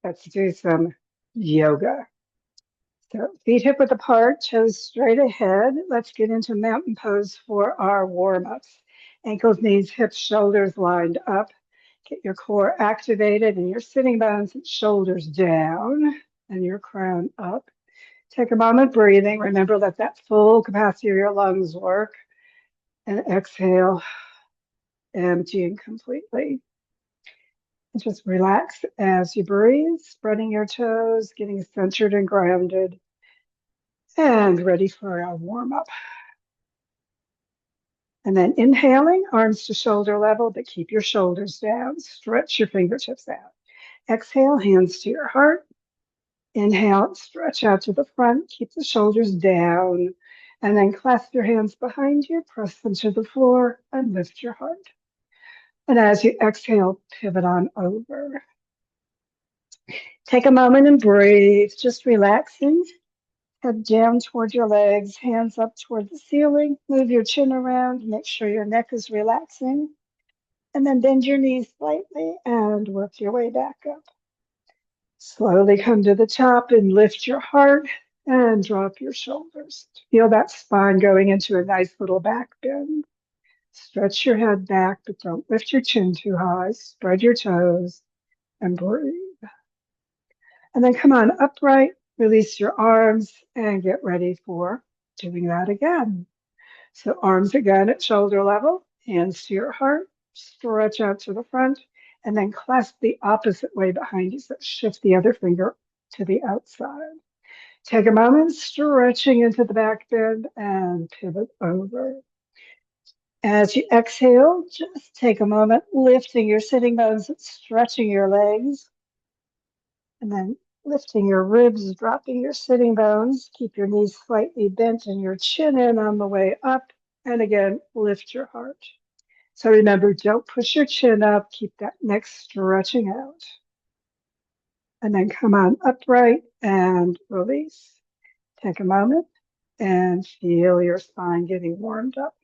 Let's do some yoga. So feet hip width apart, toes straight ahead. Let's get into mountain pose for our warm-ups. Ankles, knees, hips, shoulders lined up. Get your core activated and your sitting bones and shoulders down and your crown up. Take a moment breathing. Remember, let that full capacity of your lungs work. And exhale, emptying completely. And just relax as you breathe, spreading your toes, getting centered and grounded, and ready for our warm up. And then inhaling, arms to shoulder level, but keep your shoulders down. Stretch your fingertips out. Exhale, hands to your heart. Inhale, stretch out to the front, keep the shoulders down, and then clasp your hands behind you, press them to the floor, and lift your heart. And as you exhale, pivot on over. Take a moment and breathe, just relaxing. Head down toward your legs, hands up toward the ceiling. Move your chin around, make sure your neck is relaxing. And then bend your knees slightly and work your way back up. Slowly come to the top and lift your heart and drop your shoulders. Feel that spine going into a nice little back bend. Stretch your head back, but don't lift your chin too high. Spread your toes and breathe. And then come on upright, release your arms, and get ready for doing that again. So arms again at shoulder level, hands to your heart, stretch out to the front, and then clasp the opposite way behind you. So shift the other finger to the outside. Take a moment, stretching into the back bend and pivot over. As you exhale, just take a moment, lifting your sitting bones and stretching your legs. And then lifting your ribs, dropping your sitting bones. Keep your knees slightly bent and your chin in on the way up. And again, lift your heart. So remember, don't push your chin up. Keep that neck stretching out. And then come on upright and release. Take a moment and feel your spine getting warmed up.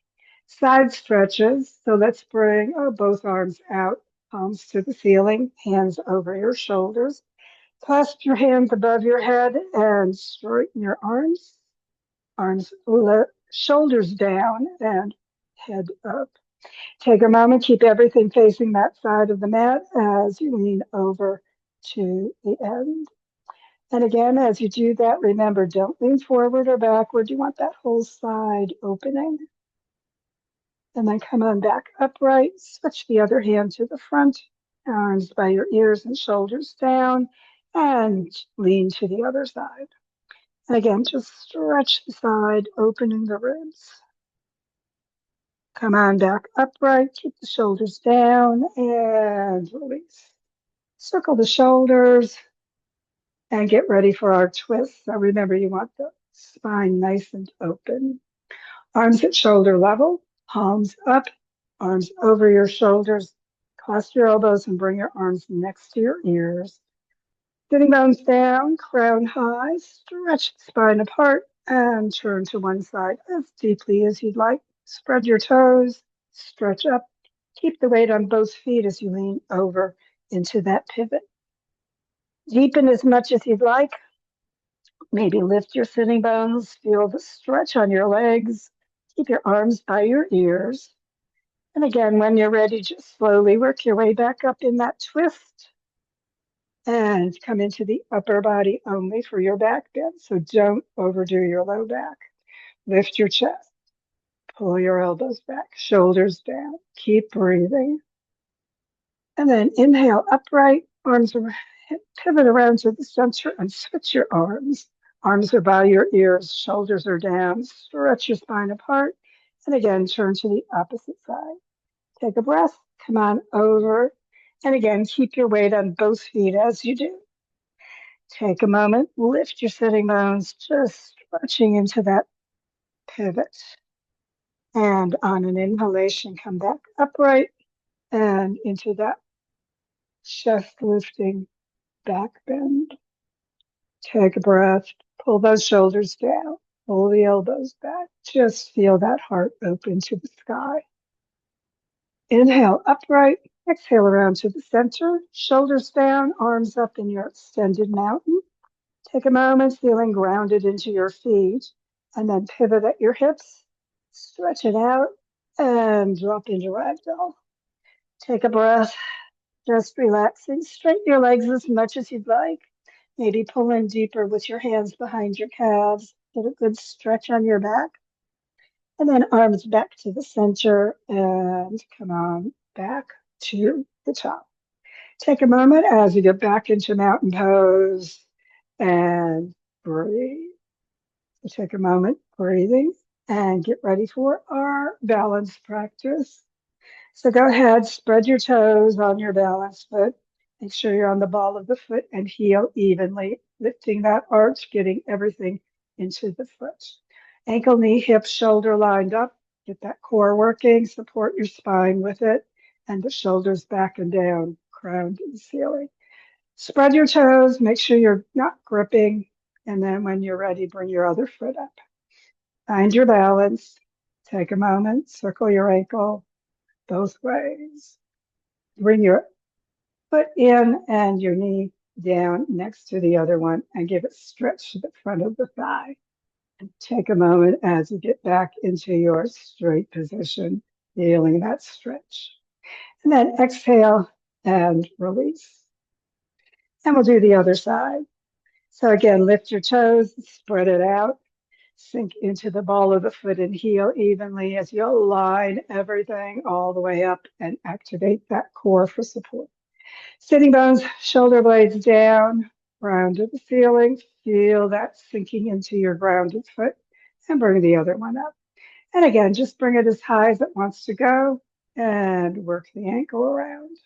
Side stretches. So let's bring both arms out, palms to the ceiling, hands over your shoulders. Clasp your hands above your head and straighten your arms. Shoulders down and head up. Take a moment, keep everything facing that side of the mat as you lean over to the end. And again, as you do that, remember, don't lean forward or backward. You want that whole side opening. And then come on back upright. Switch the other hand to the front, arms by your ears and shoulders down, and lean to the other side. And again, just stretch the side, opening the ribs. Come on back upright, keep the shoulders down, and release. Circle the shoulders, and get ready for our twist. So remember, you want the spine nice and open. Arms at shoulder level, palms up, arms over your shoulders. Clasp your elbows and bring your arms next to your ears. Sitting bones down, crown high, stretch the spine apart, and turn to one side as deeply as you'd like. Spread your toes, stretch up. Keep the weight on both feet as you lean over into that pivot. Deepen as much as you'd like. Maybe lift your sitting bones, feel the stretch on your legs. Keep your arms by your ears. And again, when you're ready, just slowly work your way back up in that twist. And come into the upper body only for your back bend. So don't overdo your low back. Lift your chest. Pull your elbows back, shoulders down. Keep breathing. And then inhale upright, arms pivot around to the center and switch your arms. Arms are by your ears, shoulders are down. Stretch your spine apart. And again, turn to the opposite side. Take a breath, come on over. And again, keep your weight on both feet as you do. Take a moment, lift your sitting bones, just stretching into that pivot. And on an inhalation, come back upright and into that chest lifting back bend. Take a breath, pull those shoulders down, pull the elbows back. Just feel that heart open to the sky. Inhale upright Exhale around to the center, shoulders down, arms up in your extended mountain. Take a moment feeling grounded into your feet, and then pivot at your hips, stretch it out, and drop into ragdoll. Take a breath, just relaxing. Straighten your legs as much as you'd like. Maybe pull in deeper with your hands behind your calves. Get a good stretch on your back. And then arms back to the center and come on back to the top. Take a moment as you get back into mountain pose and breathe. So take a moment breathing and get ready for our balance practice. So go ahead, spread your toes on your balance foot. Make sure you're on the ball of the foot and heel evenly, lifting that arch, getting everything into the foot. Ankle, knee, hip, shoulder lined up. Get that core working, support your spine with it, and the shoulders back and down, crown to the ceiling. Spread your toes, make sure you're not gripping, and then when you're ready, bring your other foot up. Find your balance. Take a moment, circle your ankle both ways. Bring your foot in and your knee down next to the other one and give it stretch to the front of the thigh. And take a moment as you get back into your straight position, feeling that stretch. And then exhale and release. And we'll do the other side. So again, lift your toes, spread it out, sink into the ball of the foot and heel evenly as you align everything all the way up and activate that core for support. Sitting bones, shoulder blades down, round to the ceiling. Feel that sinking into your grounded foot and bring the other one up. And again, just bring it as high as it wants to go and work the ankle around.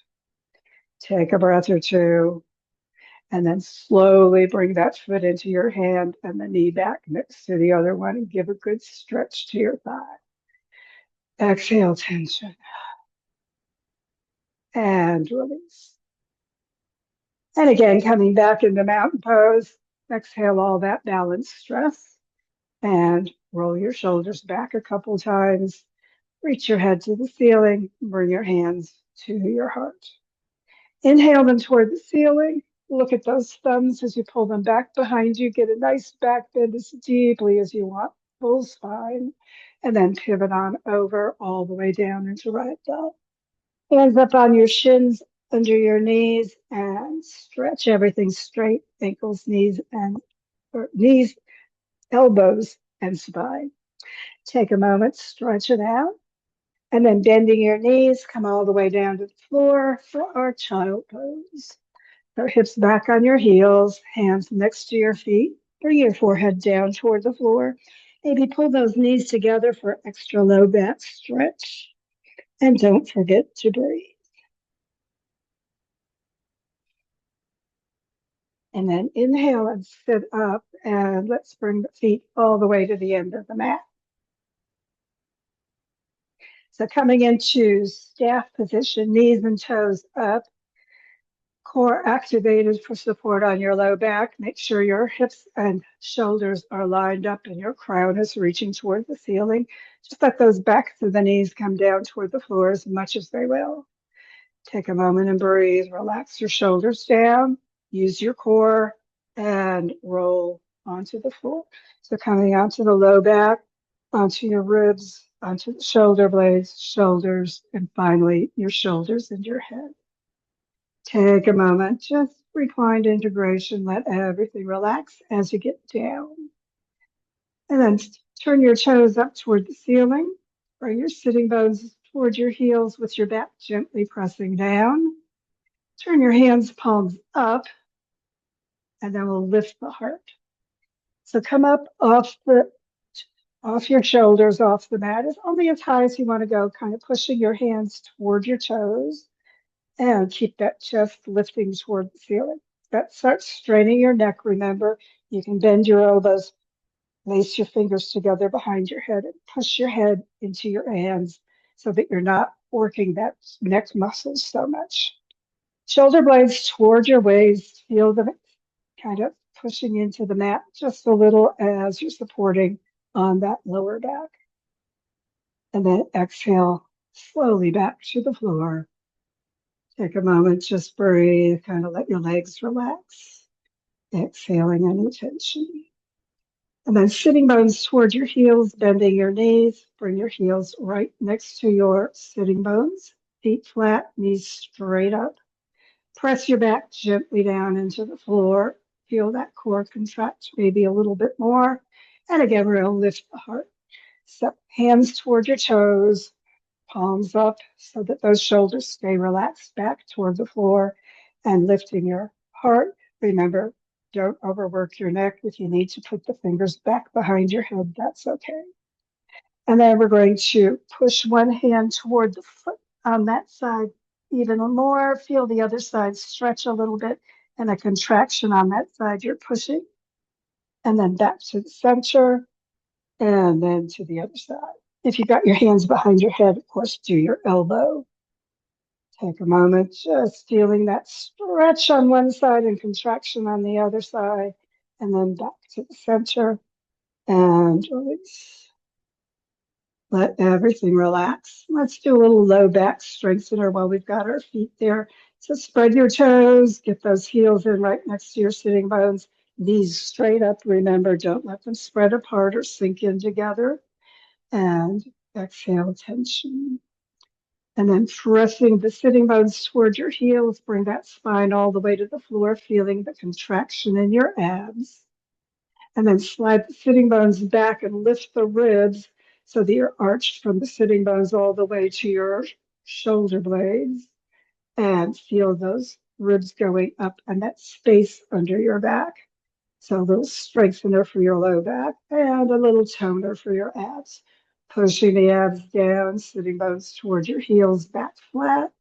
Take a breath or two. And then slowly bring that foot into your hand and the knee back next to the other one and give a good stretch to your thigh. Exhale, tension. And release. And again, coming back into mountain pose. Exhale all that balance stress. And roll your shoulders back a couple times. Reach your head to the ceiling. Bring your hands to your heart. Inhale them toward the ceiling. Look at those thumbs as you pull them back behind you. Get a nice back bend as deeply as you want, full spine. And then pivot on over all the way down into ragdoll. Hands up on your shins, under your knees, and stretch everything straight. Ankles, knees, elbows, and spine. Take a moment, stretch it out. And then bending your knees, come all the way down to the floor for our child pose. So hips back on your heels, hands next to your feet. Bring your forehead down toward the floor. Maybe pull those knees together for extra low back stretch. And don't forget to breathe. And then inhale and sit up. And let's bring the feet all the way to the end of the mat. So coming into staff position, knees and toes up. Core activated for support on your low back. Make sure your hips and shoulders are lined up and your crown is reaching toward the ceiling. Just let those backs of the knees come down toward the floor as much as they will. Take a moment and breathe. Relax your shoulders down. Use your core and roll onto the floor. So coming onto the low back, onto your ribs, onto the shoulder blades, shoulders, and finally your shoulders and your head. Take a moment, just reclined integration, let everything relax as you get down. And then turn your toes up toward the ceiling. Bring your sitting bones toward your heels with your back gently pressing down. Turn your hands, palms up, and then we'll lift the heart. So come up off your shoulders, off the mat, as only as high as you want to go, kind of pushing your hands toward your toes. And keep that chest lifting toward the ceiling. That starts straining your neck, remember. You can bend your elbows, lace your fingers together behind your head, and push your head into your hands so that you're not working that neck muscle so much. Shoulder blades toward your waist. Feel them kind of pushing into the mat just a little as you're supporting on that lower back. And then exhale slowly back to the floor. Take a moment, just breathe, kind of let your legs relax, exhaling any tension. And then sitting bones toward your heels, bending your knees, bring your heels right next to your sitting bones, feet flat, knees straight up. Press your back gently down into the floor. Feel that core contract maybe a little bit more. And again, we're going to lift the heart. So hands toward your toes, palms up so that those shoulders stay relaxed back toward the floor and lifting your heart. Remember, don't overwork your neck. If you need to put the fingers back behind your head, that's okay. And then we're going to push one hand toward the foot on that side even more. Feel the other side stretch a little bit and a contraction on that side you're pushing. And then back to the center and then to the other side. If you've got your hands behind your head, of course, do your elbow. Take a moment, just feeling that stretch on one side and contraction on the other side, and then back to the center and release. Let everything relax. Let's do a little low back strengthener while we've got our feet there. So spread your toes, get those heels in right next to your sitting bones, knees straight up. Remember, don't let them spread apart or sink in together. And exhale tension. And then pressing the sitting bones toward your heels, bring that spine all the way to the floor, feeling the contraction in your abs. And then slide the sitting bones back and lift the ribs so that you're arched from the sitting bones all the way to your shoulder blades. And feel those ribs going up and that space under your back. So a little strengthener for your low back and a little toner for your abs. Pushing the abs down, sitting bones towards your heels, back flat,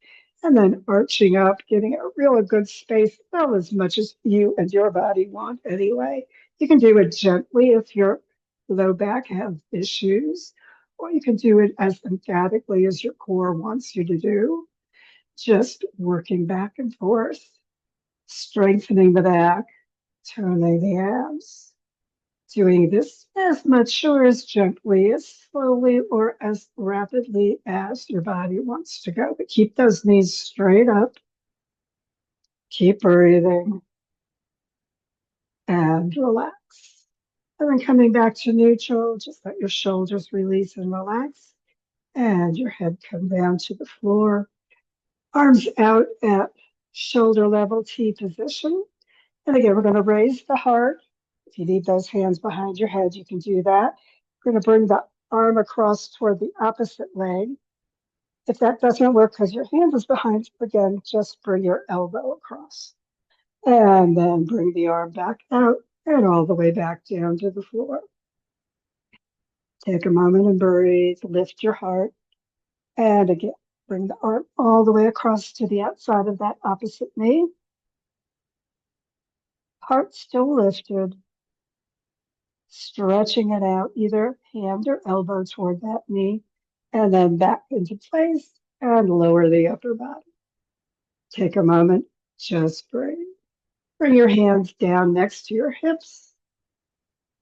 and then arching up, getting a real good space, well, as much as you and your body want anyway. You can do it gently if your low back has issues, or you can do it as emphatically as your core wants you to do. Just working back and forth, strengthening the back, toning the abs. Doing this as much or as gently, as slowly or as rapidly as your body wants to go. But keep those knees straight up. Keep breathing and relax. And then coming back to neutral, just let your shoulders release and relax. And your head come down to the floor. Arms out at shoulder level T position. And again, we're going to raise the heart. If you need those hands behind your head, you can do that. We're going to bring the arm across toward the opposite leg. If that doesn't work because your hand is behind, again, just bring your elbow across. And then bring the arm back out and all the way back down to the floor. Take a moment and breathe, lift your heart. And again, bring the arm all the way across to the outside of that opposite knee. Heart still lifted. Stretching it out, either hand or elbow toward that knee, and then back into place and lower the upper body. Take a moment, just breathe. Bring your hands down next to your hips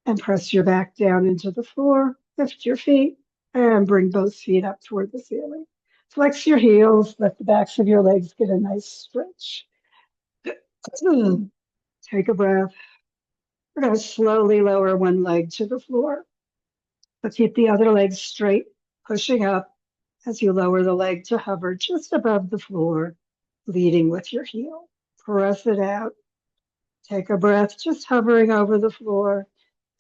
and press your back down into the floor. Lift your feet and bring both feet up toward the ceiling. Flex your heels, let the backs of your legs get a nice stretch. Take a breath. We're going to slowly lower one leg to the floor. But keep the other leg straight, pushing up as you lower the leg to hover just above the floor, leading with your heel. Press it out. Take a breath, just hovering over the floor,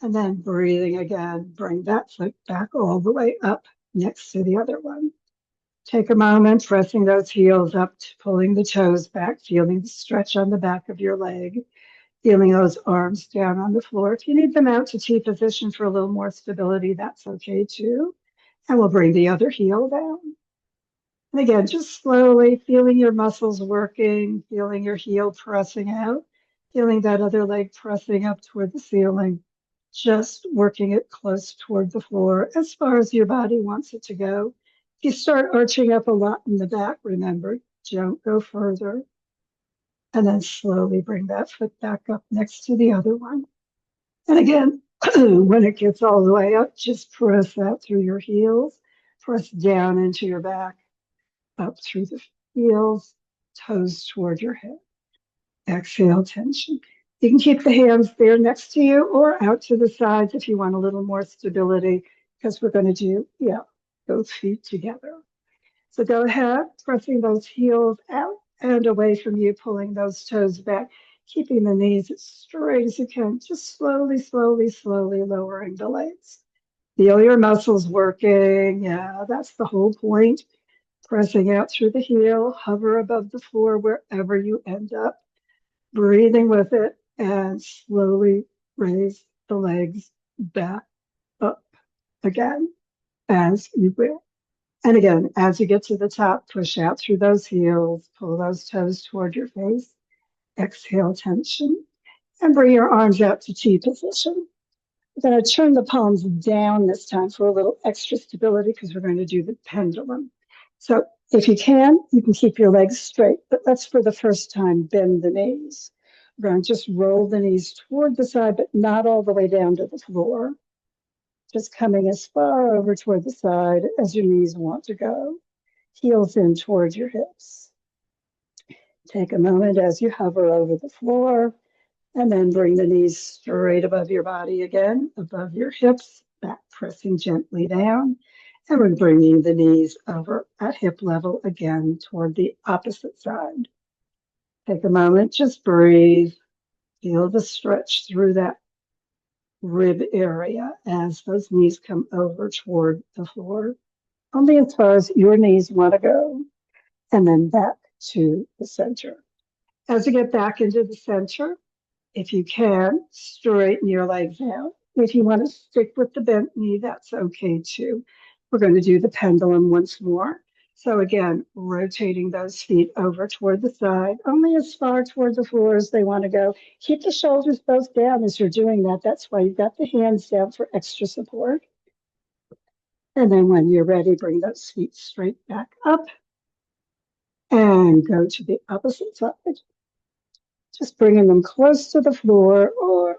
and then breathing again. Bring that foot back all the way up next to the other one. Take a moment, pressing those heels up, pulling the toes back, feeling the stretch on the back of your leg. Feeling those arms down on the floor. If you need them out to T position for a little more stability, that's okay too. And we'll bring the other heel down. And again, just slowly feeling your muscles working, feeling your heel pressing out, feeling that other leg pressing up toward the ceiling, just working it close toward the floor as far as your body wants it to go. If you start arching up a lot in the back, remember, don't go further. And then slowly bring that foot back up next to the other one. And again, when it gets all the way up, just press that through your heels. Press down into your back, up through the heels, toes toward your head. Exhale, tension. You can keep the hands there next to you or out to the sides if you want a little more stability, because we're going to do, both feet together. So go ahead, pressing those heels out and away from you, pulling those toes back, keeping the knees as straight as you can, just slowly, slowly, slowly lowering the legs. Feel your muscles working. Yeah, that's the whole point. Pressing out through the heel, hover above the floor wherever you end up, breathing with it, and slowly raise the legs back up again as you will. And again, as you get to the top, push out through those heels, pull those toes toward your face, exhale tension, and bring your arms out to T position. We're going to turn the palms down this time for a little extra stability because we're going to do the pendulum. So if you can keep your legs straight, but let's for the first time bend the knees. We're going to just roll the knees toward the side, but not all the way down to the floor. Just coming as far over toward the side as your knees want to go. Heels in towards your hips. Take a moment as you hover over the floor, and then bring the knees straight above your body again, above your hips, back pressing gently down. And we're bringing the knees over at hip level again toward the opposite side. Take a moment, just breathe. Feel the stretch through that rib area as those knees come over toward the floor. Only as far as your knees want to go, and then back to the center. As you get back into the center, if you can, straighten your legs out. If you want to stick with the bent knee, that's okay too. We're going to do the pendulum once more. So again, rotating those feet over toward the side, only as far toward the floor as they want to go. Keep the shoulders both down as you're doing that. That's why you've got the hands down for extra support. And then when you're ready, bring those feet straight back up and go to the opposite side. Just bringing them close to the floor or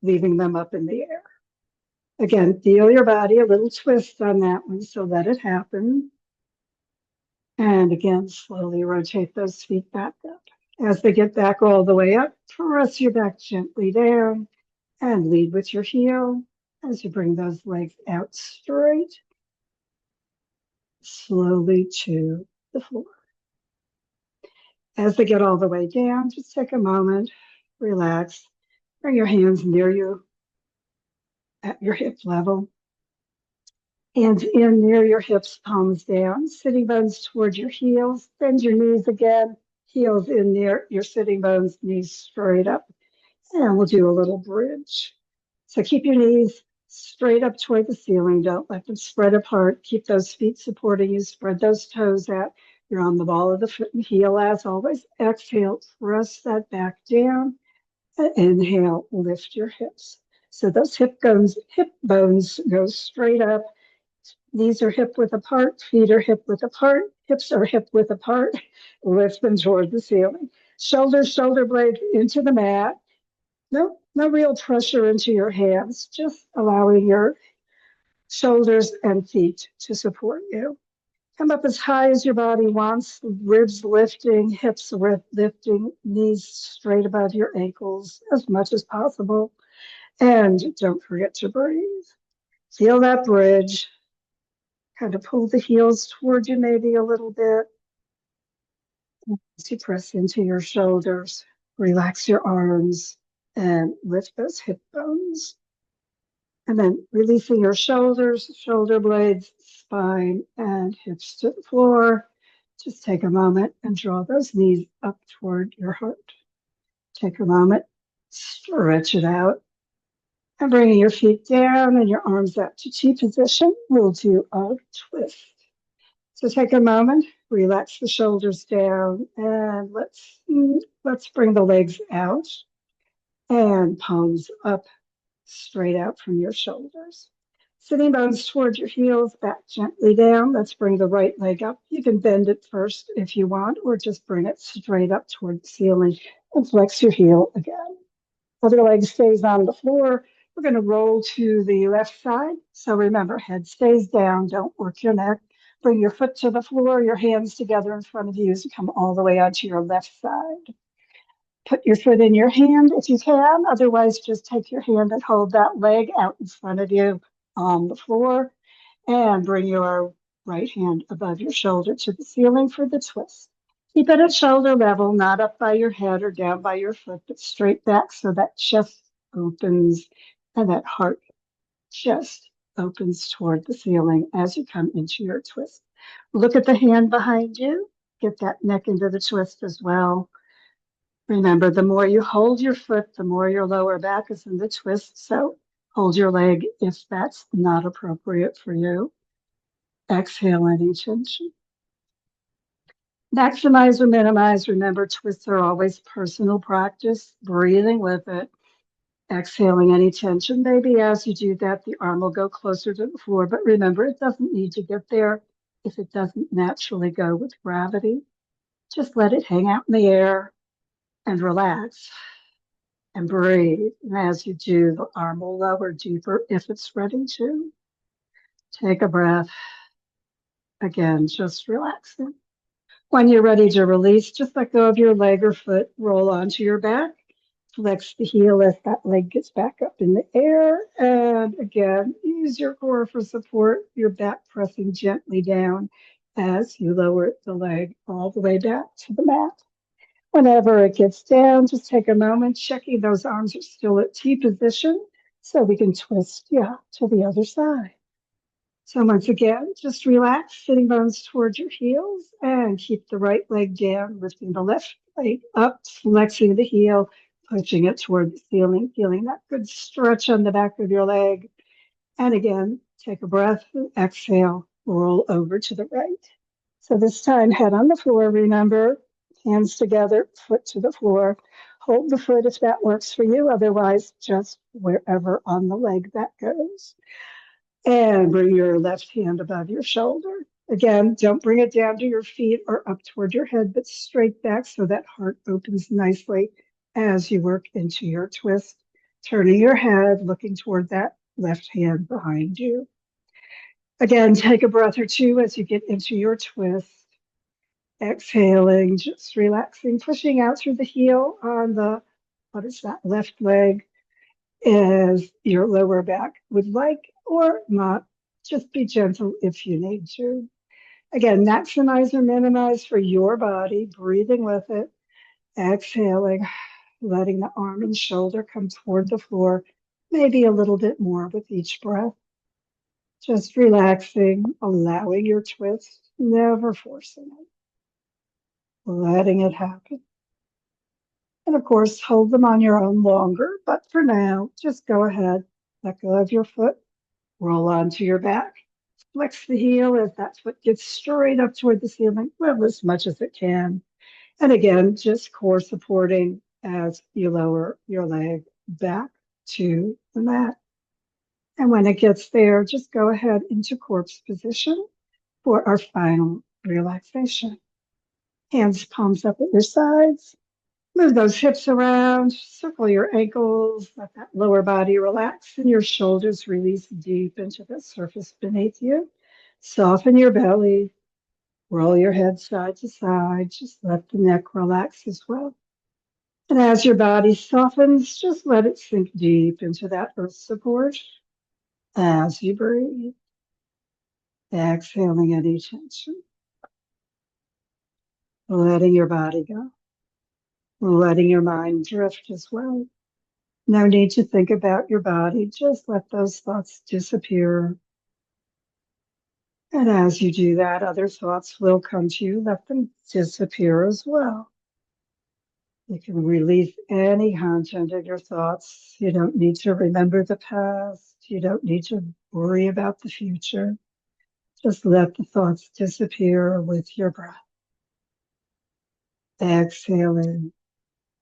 leaving them up in the air. Again, feel your body, a little twist on that one, so let it happen. And again, slowly rotate those feet back up. As they get back all the way up, press your back gently down and lead with your heel as you bring those legs out straight, slowly to the floor. As they get all the way down, just take a moment, relax, bring your hands near you at your hip level. Hands in near your hips, palms down, sitting bones toward your heels. Bend your knees again, heels in near your sitting bones, knees straight up. And we'll do a little bridge. So keep your knees straight up toward the ceiling. Don't let them spread apart. Keep those feet supporting you. Spread those toes out. You're on the ball of the foot and heel as always. Exhale, press that back down. And inhale, lift your hips. So those hip bones go straight up. Knees are hip width apart, feet are hip width apart, hips are hip width apart. Lift them toward the ceiling. Shoulders, shoulder blades into the mat. No real pressure into your hands, just allowing your shoulders and feet to support you. Come up as high as your body wants, ribs lifting, hips lifting, knees straight above your ankles as much as possible. And don't forget to breathe. Feel that bridge. Kind of pull the heels toward you maybe a little bit. As you press into your shoulders, relax your arms and lift those hip bones. And then releasing your shoulders, shoulder blades, spine, and hips to the floor. Just take a moment and draw those knees up toward your heart. Take a moment, stretch it out. And bringing your feet down and your arms up to T position, we'll do a twist. So take a moment, relax the shoulders down, and let's bring the legs out and palms up, straight out from your shoulders. Sitting bones towards your heels, back gently down. Let's bring the right leg up. You can bend it first if you want, or just bring it straight up toward the ceiling and flex your heel again. Other leg stays on the floor. We're going to roll to the left side. So remember, head stays down. Don't work your neck. Bring your foot to the floor, your hands together in front of you as you come all the way onto your left side. Put your foot in your hand if you can. Otherwise, just take your hand and hold that leg out in front of you on the floor. And bring your right hand above your shoulder to the ceiling for the twist. Keep it at shoulder level, not up by your head or down by your foot, but straight back so that chest opens and that heart chest opens toward the ceiling as you come into your twist. Look at the hand behind you. Get that neck into the twist as well. Remember, the more you hold your foot, the more your lower back is in the twist. So hold your leg if that's not appropriate for you. Exhale any tension. Maximize or minimize. Remember, twists are always personal practice. Breathing with it. Exhaling any tension. Maybe as you do that, the arm will go closer to the floor. But remember, it doesn't need to get there if it doesn't naturally go with gravity. Just let it hang out in the air and relax and breathe. And as you do, the arm will lower deeper if it's ready to. Take a breath. Again, just relaxing. When you're ready to release, just let go of your leg or foot, roll onto your back, flex the heel as that leg gets back up in the air. And again, use your core for support, your back pressing gently down as you lower the leg all the way back to the mat. Whenever it gets down, just take a moment, checking those arms are still at T position so we can twist, to the other side. So once again, just relax, sitting bones towards your heels, and keep the right leg down, lifting the left leg up, flexing the heel, pushing it toward the ceiling, feeling that good stretch on the back of your leg. And again, take a breath, exhale, roll over to the right. So this time, head on the floor, remember, hands together, foot to the floor. Hold the foot if that works for you, otherwise just wherever on the leg that goes. And bring your left hand above your shoulder. Again, don't bring it down to your feet or up toward your head, but straight back so that heart opens nicely as you work into your twist, turning your head, looking toward that left hand behind you. Again, take a breath or two as you get into your twist. Exhaling, just relaxing, pushing out through the heel on the, left leg as your lower back would like or not. Just be gentle if you need to. Again, maximize or minimize for your body, breathing with it, exhaling, letting the arm and shoulder come toward the floor, maybe a little bit more with each breath. Just relaxing, allowing your twist, never forcing it, letting it happen. And of course, hold them on your own longer, but for now, just go ahead, let go of your foot, roll onto your back, flex the heel as that foot gets straight up toward the ceiling, well, as much as it can. And again, just core supporting as you lower your leg back to the mat. And when it gets there, just go ahead into corpse position for our final relaxation. Hands palms up at your sides. Move those hips around, circle your ankles, let that lower body relax and your shoulders release deep into the surface beneath you. Soften your belly, roll your head side to side, just let the neck relax as well. And as your body softens, just let it sink deep into that earth support as you breathe, exhaling any tension, letting your body go, letting your mind drift as well. No need to think about your body. Just let those thoughts disappear. And as you do that, other thoughts will come to you. Let them disappear as well. You can release any content of your thoughts. You don't need to remember the past. You don't need to worry about the future. Just let the thoughts disappear with your breath. Exhaling,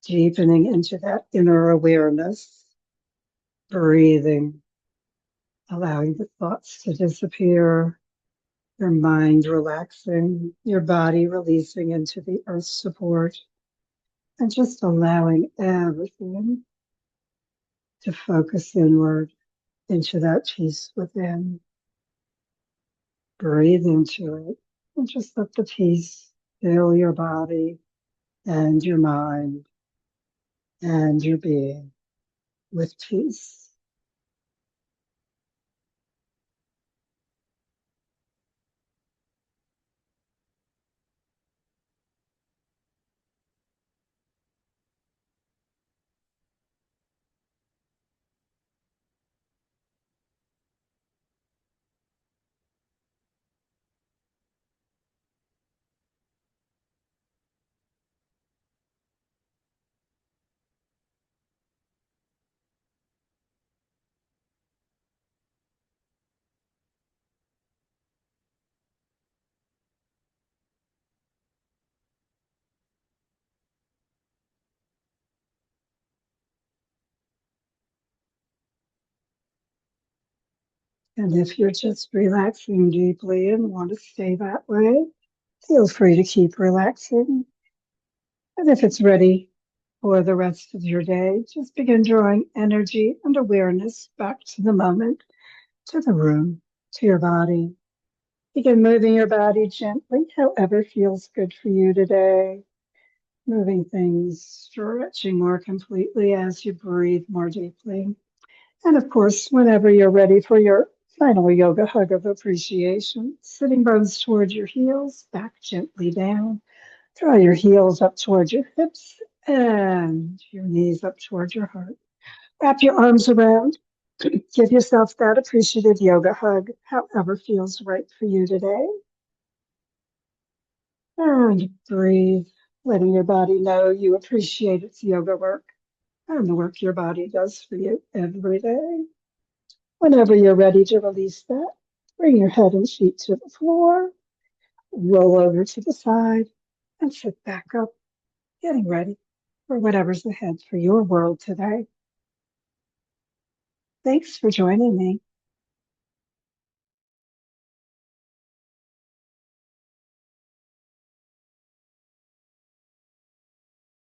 deepening into that inner awareness. Breathing, allowing the thoughts to disappear, your mind relaxing, your body releasing into the earth support, and just allowing everything to focus inward into that peace within. Breathe into it and just let the peace fill your body and your mind and your being with peace. And if you're just relaxing deeply and want to stay that way, feel free to keep relaxing. And if it's ready for the rest of your day, just begin drawing energy and awareness back to the moment, to the room, to your body. Begin moving your body gently, however feels good for you today. Moving things, stretching more completely as you breathe more deeply. And of course, whenever you're ready for your final yoga hug of appreciation, sitting bones toward your heels, back gently down. Draw your heels up toward your hips and your knees up toward your heart. Wrap your arms around. Give yourself that appreciative yoga hug, however feels right for you today. And breathe, letting your body know you appreciate its yoga work and the work your body does for you every day. Whenever you're ready to release that, bring your head and feet to the floor, roll over to the side, and sit back up, getting ready for whatever's ahead for your world today. Thanks for joining me.